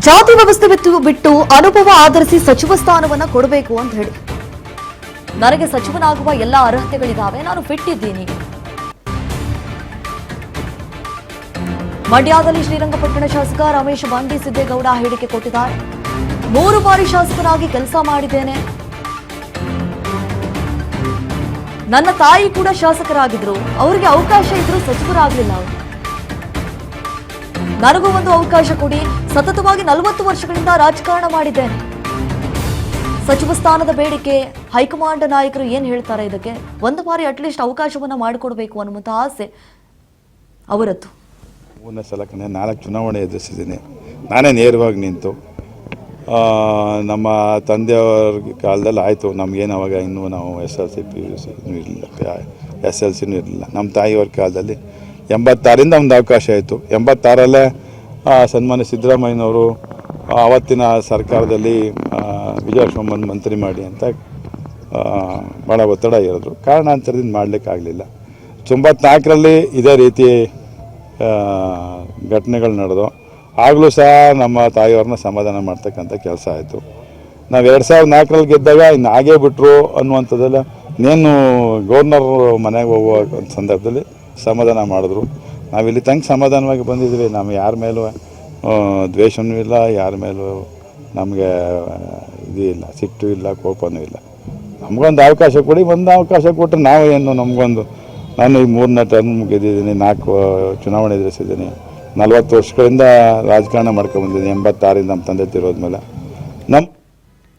ಜಾತಿ ವ್ಯವಸ್ಥೆ ಬಿಟ್ಟು ಅನುಭವ ಆಧರಿಸಿ ಸಚಿವ ಸ್ಥಾನವನ್ನ ಕೊಡಬೇಕು ಅಂತ ಹೇಳಿ. ನನಗೆ ಸಚಿವನಾಗುವ ಎಲ್ಲ ಅರ್ಹತೆಗಳಿದಾವೆ, ನಾನು ಫಿಟ್ ಇದ್ದೀನಿ. ಮಂಡ್ಯದಲ್ಲಿ ಶ್ರೀರಂಗಪಟ್ಟಣ ಶಾಸಕ ರಮೇಶ್ ಬಂಡಿ ಸಿದ್ದೇಗೌಡ ಹೇಳಿಕೆ ಕೊಟ್ಟಿದ್ದಾರೆ. 3 ಬಾರಿ ಶಾಸಕನಾಗಿ ಕೆಲಸ ಮಾಡಿದ್ದೇನೆ. ನನ್ನ ತಾಯಿ ಕೂಡ ಶಾಸಕರಾಗಿದ್ರು, ಅವರಿಗೆ ಅವಕಾಶ ಇದ್ರು, ಸಚಿವರಾಗಲಿಲ್ಲ ಅವರು. ನನಗೂ ಒಂದು ಅವಕಾಶ ಕೊಡಿ. ಸತತವಾಗಿ 40 ವರ್ಷಗಳಿಂದ ರಾಜಕಾರಣ ಮಾಡಿದ್ದೇನೆ. ಸಚಿವ ಸ್ಥಾನದ ಬೇಡಿಕೆ ಹೈಕಮಾಂಡ್ ನಾಯಕರು ಏನ್ ಹೇಳ್ತಾರೆ ಇದಕ್ಕೆ? ಒಂದು ಬಾರಿ ಅಟ್ಲೀಸ್ಟ್ ಅವಕಾಶವನ್ನ ಮಾಡಿಕೊಡ್ಬೇಕು ಅನ್ನುವಂತ ಆಸೆ ಅವರದ್ದು. 3ನೇ ಸಲ 4 ಚುನಾವಣೆ ಎದುರಿಸಿದ್ದೀನಿ. ನಾನೇ ನೇರವಾಗಿ ನಿಂತು ನಮ್ಮ ತಂದೆಯವ್ರ ಕಾಲದಲ್ಲಿ ಆಯಿತು. ನಮಗೇನು ಅವಾಗ ಇನ್ನೂ ನಾವು SLC PUC ಇರಲಿಲ್ಲ, SLCನೂ ಇರಲಿಲ್ಲ. ನಮ್ಮ ತಾಯಿಯವ್ರ ಕಾಲದಲ್ಲಿ 86ರಿಂದ ಒಂದು ಅವಕಾಶ ಆಯಿತು. 86ರಲ್ಲೇ ಸನ್ಮಾನ್ಯ ಸಿದ್ದರಾಮಯ್ಯನವರು ಆವತ್ತಿನ ಸರ್ಕಾರದಲ್ಲಿ ವಿಜಯೇಶ್ವರಮ್ಮನ ಮಂತ್ರಿ ಮಾಡಿ ಅಂತ ಭಾಳ ಒತ್ತಡ ಇರೋದು. ಕಾರಣಾಂತರದಿಂದ ಮಾಡಲಿಕ್ಕಾಗಲಿಲ್ಲ. 94ರಲ್ಲಿ ಇದೇ ರೀತಿ ಘಟನೆಗಳು ನಡೆದು ಆಗಲೂ ಸಹ ನಮ್ಮ ತಾಯಿಯವ್ರನ್ನ ಸಮಾಧಾನ ಮಾಡ್ತಕ್ಕಂಥ ಕೆಲಸ ಆಯಿತು. ನಾವು 2004ರಲ್ಲಿ ಗೆದ್ದಾಗ ಇನ್ನು ಆಗೇ ಬಿಟ್ಟರು ಅನ್ನುವಂಥದ್ದೆಲ್ಲ ಇನ್ನೇನು ಗವರ್ನರ್ ಮನೆಗೆ ಹೋಗುವ ಸಂದರ್ಭದಲ್ಲಿ ಸಮಾಧಾನ ಮಾಡಿದ್ರು. ನಾವಿಲ್ಲಿ ತಂಗ ಸಮಾಧಾನವಾಗಿ ಬಂದಿದ್ವಿ. ನಾವು ಯಾರ ಮೇಲೂ ದ್ವೇಷವೂ ಇಲ್ಲ, ಯಾರ ಮೇಲೂ ನಮಗೆ ಇದು ಇಲ್ಲ, ಸಿಟ್ಟು ಇಲ್ಲ, ಕೋಪನೂ ಇಲ್ಲ. ನಮಗೊಂದು ಅವಕಾಶ ಕೊಡಿ. ಒಂದು ಅವಕಾಶ ಕೊಟ್ಟರೆ ನಾವು ಏನು ನಮಗೊಂದು, ನಾನು ಈ 3ನೇ ಟರ್ಮ್ ಗೆದ್ದಿದ್ದೀನಿ, 4 ಚುನಾವಣೆ ಎದುರಿಸಿದ್ದೀನಿ, 40 ವರ್ಷಗಳಿಂದ ರಾಜಕಾರಣ ಮಾಡ್ಕೊಂಡ್ಬಂದಿದ್ದೀನಿ. 86ರಿಂದ ನಮ್ಮ ತಂದೆ ತಿರೋದ್ಮೇಲೆ ನಮ್ಮ